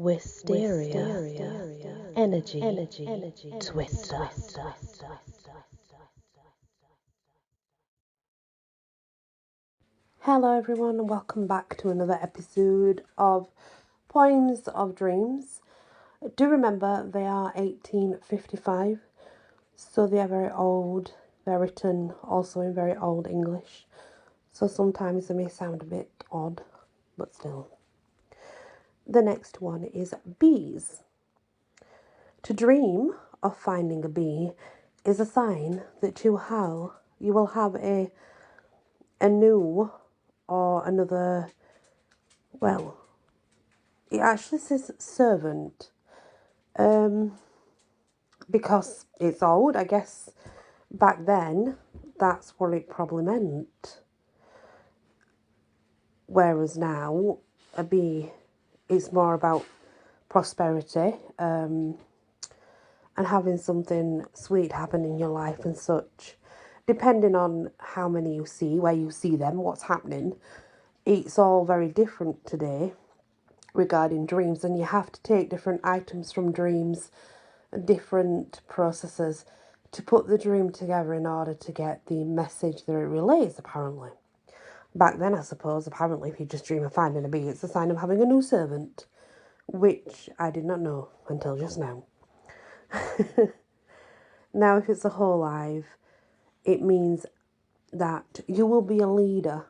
Wysteria, energy, twister. Hello everyone and welcome back to another episode of Poems of Dreams. Do remember they are 1855, so they are very old. They're written also in very old English, so sometimes they may sound a bit odd, but still. The next one is bees. To dream of finding a bee is a sign that you will have a new or another, well, it actually says servant, because it's old. I guess back then that's what it probably meant. Whereas now, a bee is more about prosperity, and having something sweet happen in your life and such. Depending on how many you see, where you see them, what's happening, it's all very different today regarding dreams, and you have to take different items from dreams and different processes to put the dream together in order to get the message that it relays, apparently. Back then, I suppose, apparently, if you just dream of finding a bee, it's a sign of having a new servant, which I did not know until just now. Now, if it's a whole life, it means that you will be a leader.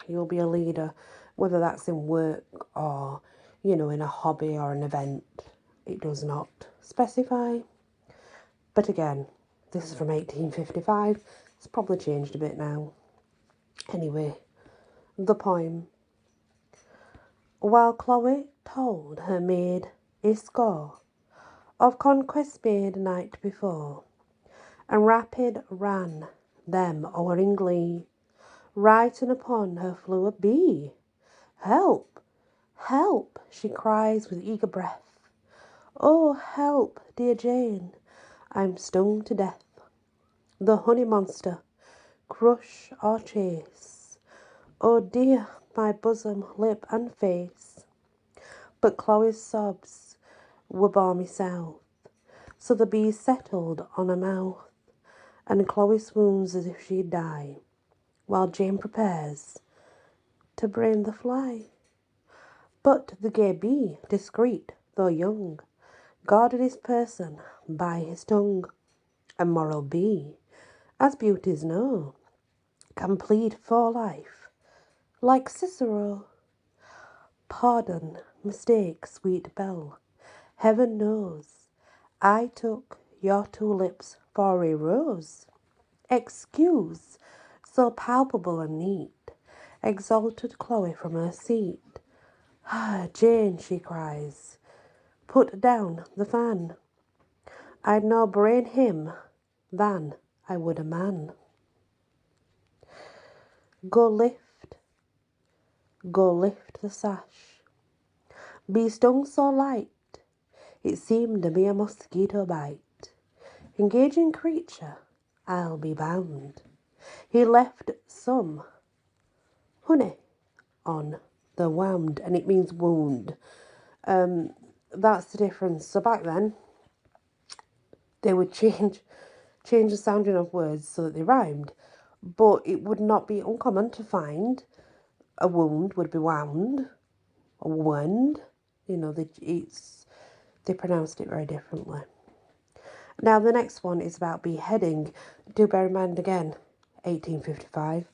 You'll be a leader, whether that's in work or, in a hobby or an event. It does not specify. But again, this is from 1855. It's probably changed a bit now. Anyway, the poem. While Chloe told her maid a score of conquests made a night before, and rapid ran them o'er in glee, right and upon her flew a bee. Help! Help! She cries with eager breath. Oh, help, dear Jane, I'm stung to death. The honey monster, crush or chase. Oh dear, my bosom, lip and face. But Chloe's sobs were balmy south, so the bee settled on her mouth, and Chloe swoons as if she'd die, while Jane prepares to brain the fly. But the gay bee, discreet though young, guarded his person by his tongue. A moral bee, as beauties know, can plead for life, like Cicero. Pardon, mistake, sweet belle, heaven knows I took your two lips for a rose. Excuse, so palpable and neat, exalted Chloe from her seat. Ah, Jane, she cries, put down the fan. I'd no brain him than I would a man. Go lift the sash. Be stung so light, it seemed a mere mosquito bite. Engaging creature, I'll be bound. He left some honey on the wound, and it means wound. That's the difference. So back then, they would change the sounding of words so that they rhymed, but it would not be uncommon to find a wound would be wound, a wound. They pronounced it very differently. Now the next one is about beheading. Do bear in mind again, 1855.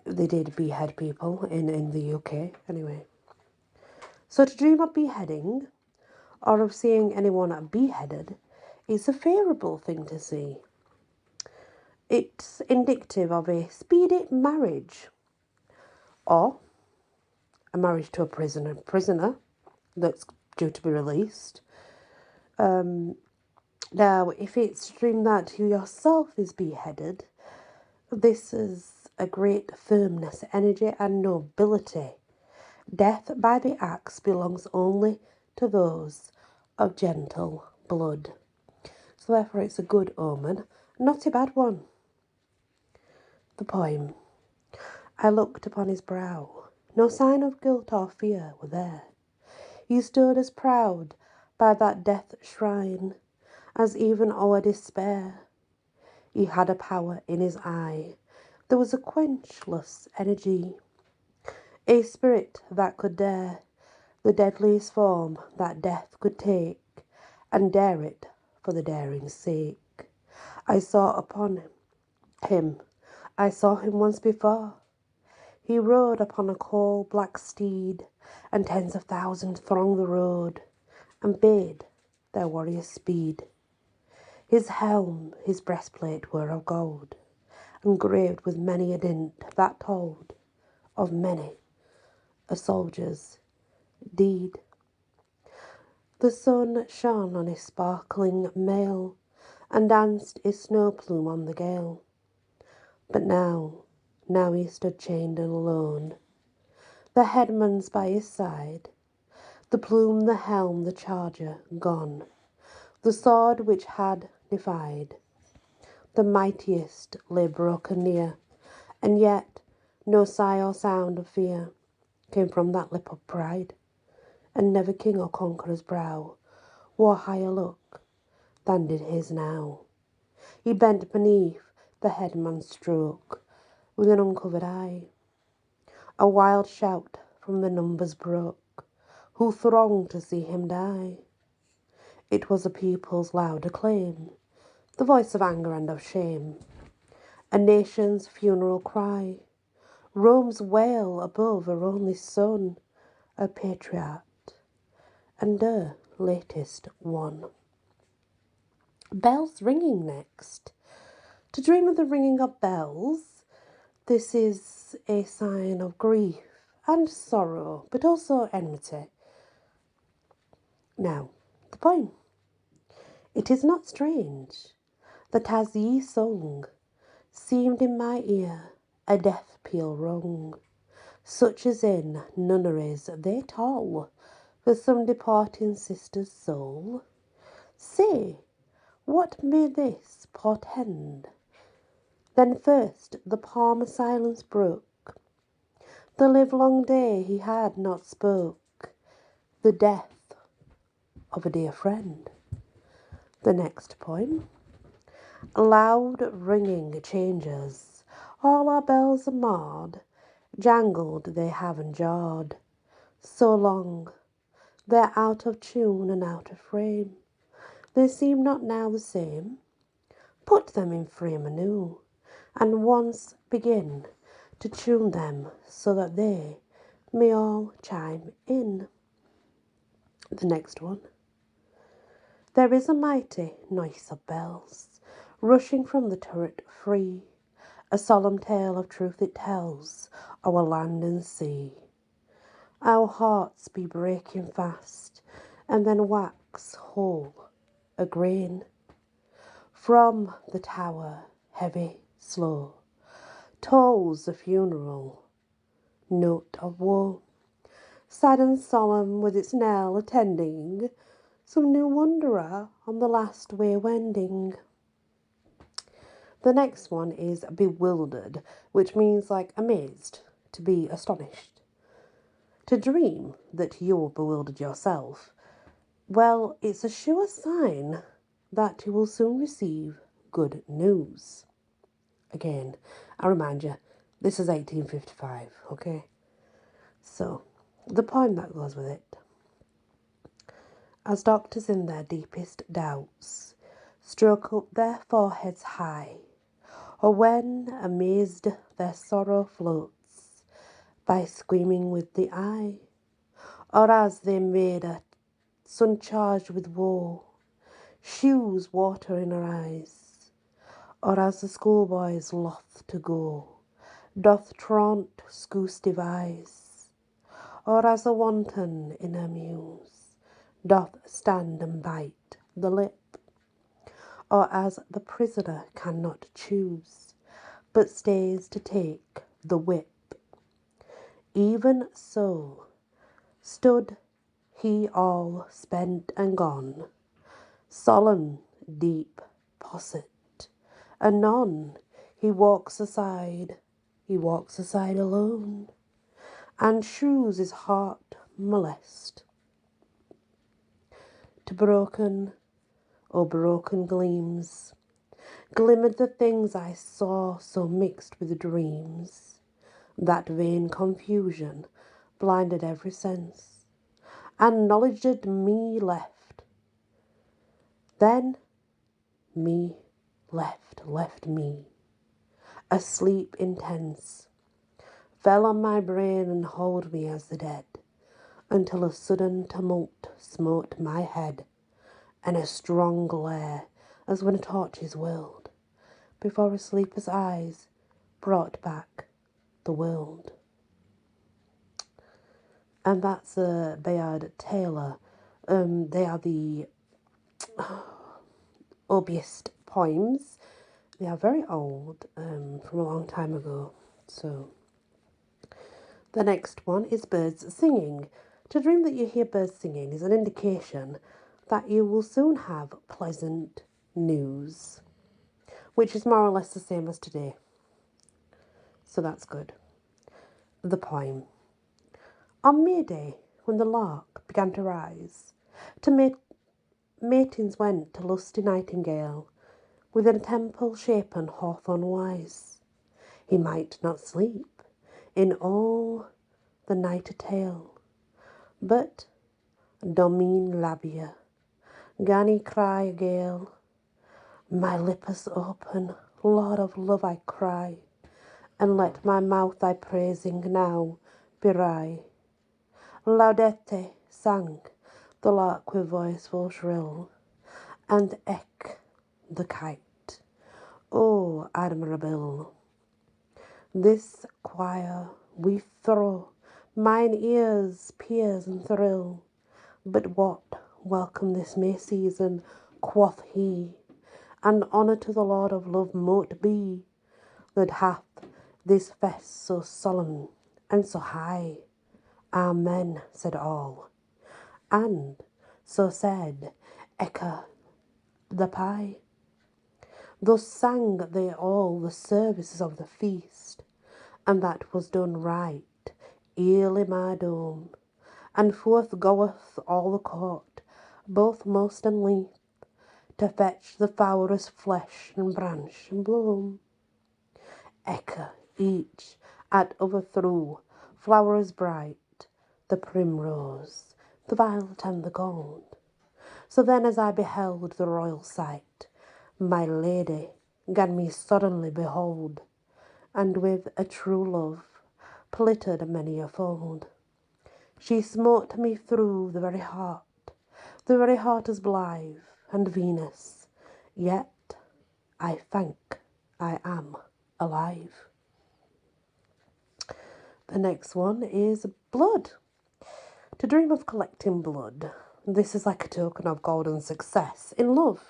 They did behead people in the UK anyway. So to dream of beheading or of seeing anyone beheaded is a favourable thing to see. It's indicative of a speedy marriage or a marriage to a prisoner that's due to be released. Now, if it's dreamed that you yourself is beheaded, this is a great firmness, energy and nobility. Death by the axe belongs only to those of gentle blood. So therefore it's a good omen, not a bad one. The poem. I looked upon his brow. No sign of guilt or fear were there. He stood as proud by that death shrine as even our despair. He had a power in his eye. There was a quenchless energy, a spirit that could dare the deadliest form that death could take, and dare it for the daring's sake. I saw upon him, I saw him once before. He rode upon a coal-black steed, and tens of thousands thronged the road, and bade their warriors speed. His helm, his breastplate were of gold, engraved with many a dint that told of many a soldier's deed. The sun shone on his sparkling mail, and danced his snow plume on the gale. But now he stood chained and alone. The headman's by his side, the plume, the helm, the charger gone, the sword which had defied the mightiest lay broken near, and yet no sigh or sound of fear came from that lip of pride, and never king or conqueror's brow wore higher look than did his now. He bent beneath the headman's stroke with an uncovered eye. A wild shout from the numbers broke, who thronged to see him die. It was a people's loud acclaim, the voice of anger and of shame, a nation's funeral cry, Rome's wail above her only son, a patriot, and her latest one. Bells ringing next. To dream of the ringing of bells, this is a sign of grief and sorrow, but also enmity. Now, the poem. It is not strange that as ye sung, seemed in my ear a death peal rung, such as in nunneries they toll for some departing sister's soul. Say, what may this portend? Then first the palmer silence broke. The livelong day he had not spoke, the death of a dear friend. The next poem. Loud ringing changes, all our bells are marred, jangled they have and jarred, so long they're out of tune and out of frame, they seem not now the same. Put them in frame anew, and once begin to tune them so that they may all chime in. The next one. There is a mighty noise of bells, rushing from the turret free, a solemn tale of truth it tells, our land and sea. Our hearts be breaking fast, and then wax whole a grain. From the tower, heavy, slow, tolls the funeral note of woe, sad and solemn with its knell attending some new wanderer on the last way wending. The next one is bewildered, which means like amazed, to be astonished. To dream that you're bewildered yourself, well, it's a sure sign that you will soon receive good news. Again, I remind you, this is 1855, okay? So, the poem that goes with it. As doctors in their deepest doubts stroke up their foreheads high, or when, amazed, their sorrow floats by screaming with the eye, or as they made a sun charged with woe shews water in her eyes, or as the schoolboy's loth to go doth traunt scouse devise, or as a wanton in her muse doth stand and bite the lip, or as the prisoner cannot choose, but stays to take the whip. Even so stood he all spent and gone, solemn, deep, posset. Anon he walks aside alone, and shews his heart molest. To broken, oh broken gleams, glimmered the things I saw so mixed with dreams, that vain confusion blinded every sense, and knowledge did me left. Then me left me, asleep intense, fell on my brain and held me as the dead, until a sudden tumult smote my head, and a strong glare, as when a torch is whirled, before a sleeper's eyes brought back the world. And that's Bayard Taylor. They are the oldest poems. They are very old, from a long time ago. So the next one is birds singing. To dream that you hear birds singing is an indication that you will soon have pleasant news, which is more or less the same as today. So that's good. The poem. On May Day, when the lark began to rise, to matins went to lusty nightingale, with a temple-shapen hawthorn wise. He might not sleep in all the night a tale, but Domine labia, gan he cry a gale. My lippus open, Lord of love, I cry, and let my mouth thy praising now bewray. Laudete sang the lark with voice full shrill, and eke the kite, O admirable. This choir we throw, mine ears pierce and thrill. But what welcome this May season, quoth he, and honour to the Lord of love mote be, that hath this fest so solemn and so high. Amen, said all, and so said eke the pie. Thus sang they all the services of the feast, and that was done right, early my dome, and forth goeth all the court, both most and least, to fetch the flowers flesh and branch and bloom. Eke each at overthrew flowers bright, the primrose, the violet, and the gold. So then as I beheld the royal sight, my lady gan me suddenly behold, and with a true love plittered many a fold. She smote me through the very heart as blithe and Venus, yet I thank I am alive. The next one is blood. To dream of collecting blood. This is like a token of golden success in love.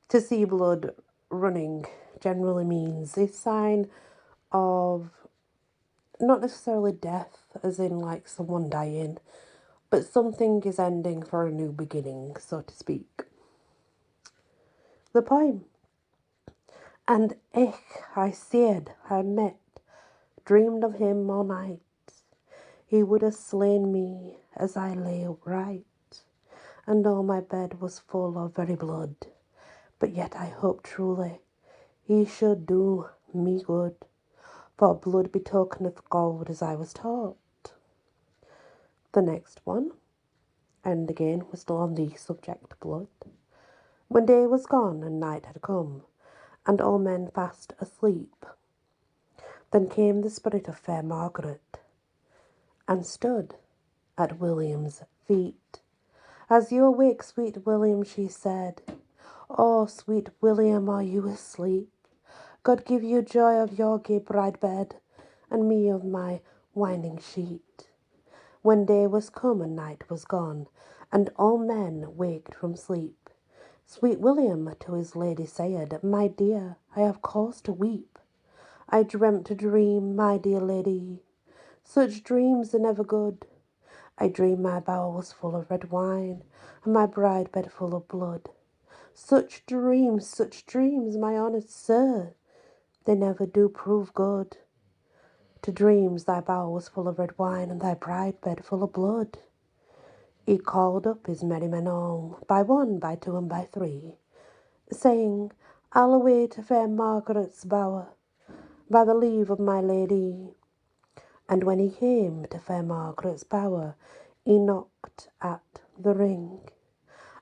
To see blood running generally means a sign of not necessarily death, as in like someone dying, but something is ending for a new beginning, so to speak. The poem. And I said, I met, dreamed of him all night. He would have slain me as I lay upright, and all my bed was full of very blood. But yet I hope truly he should do me good, for blood betokeneth gold, as I was taught. The next one, and again we're still on the subject blood. When day was gone and night had come, and all men fast asleep, then came the spirit of fair Margaret, and stood at William's feet. As you awake, sweet William, she said, oh, sweet William, are you asleep? God give you joy of your gay bride bed, and me of my winding sheet. When day was come and night was gone, and all men waked from sleep, sweet William to his lady said, my dear, I have cause to weep. I dreamt a dream, my dear lady, such dreams are never good. I dreamed my bower was full of red wine, and my bride bed full of blood. Such dreams, my honoured sir, they never do prove good. To dreams thy bower was full of red wine, and thy bride bed full of blood. He called up his merry men all, by one, by two, and by three, saying, I'll away to fair Margaret's bower, by the leave of my lady. And when he came to fair Margaret's bower, he knocked at the ring,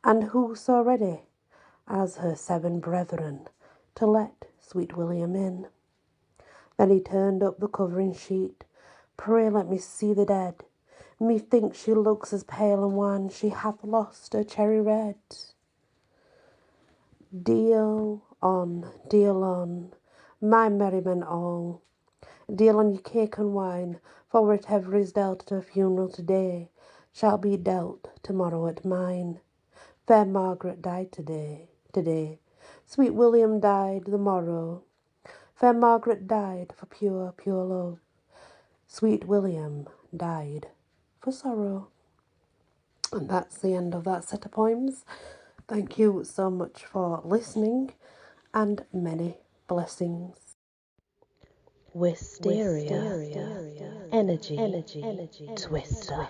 and who so ready as her 7 brethren to let sweet William in? Then he turned up the covering sheet. Pray let me see the dead. Methinks she looks as pale and wan, she hath lost her cherry red. Deal on, my merrymen all. Deal on your cake and wine, for whatever is dealt at her funeral today shall be dealt tomorrow at mine. Fair Margaret died today. Sweet William died the morrow. Fair Margaret died for pure, pure love. Sweet William died for sorrow. And that's the end of that set of poems. Thank you so much for listening, and many blessings. Wysteria. Energy. Twister.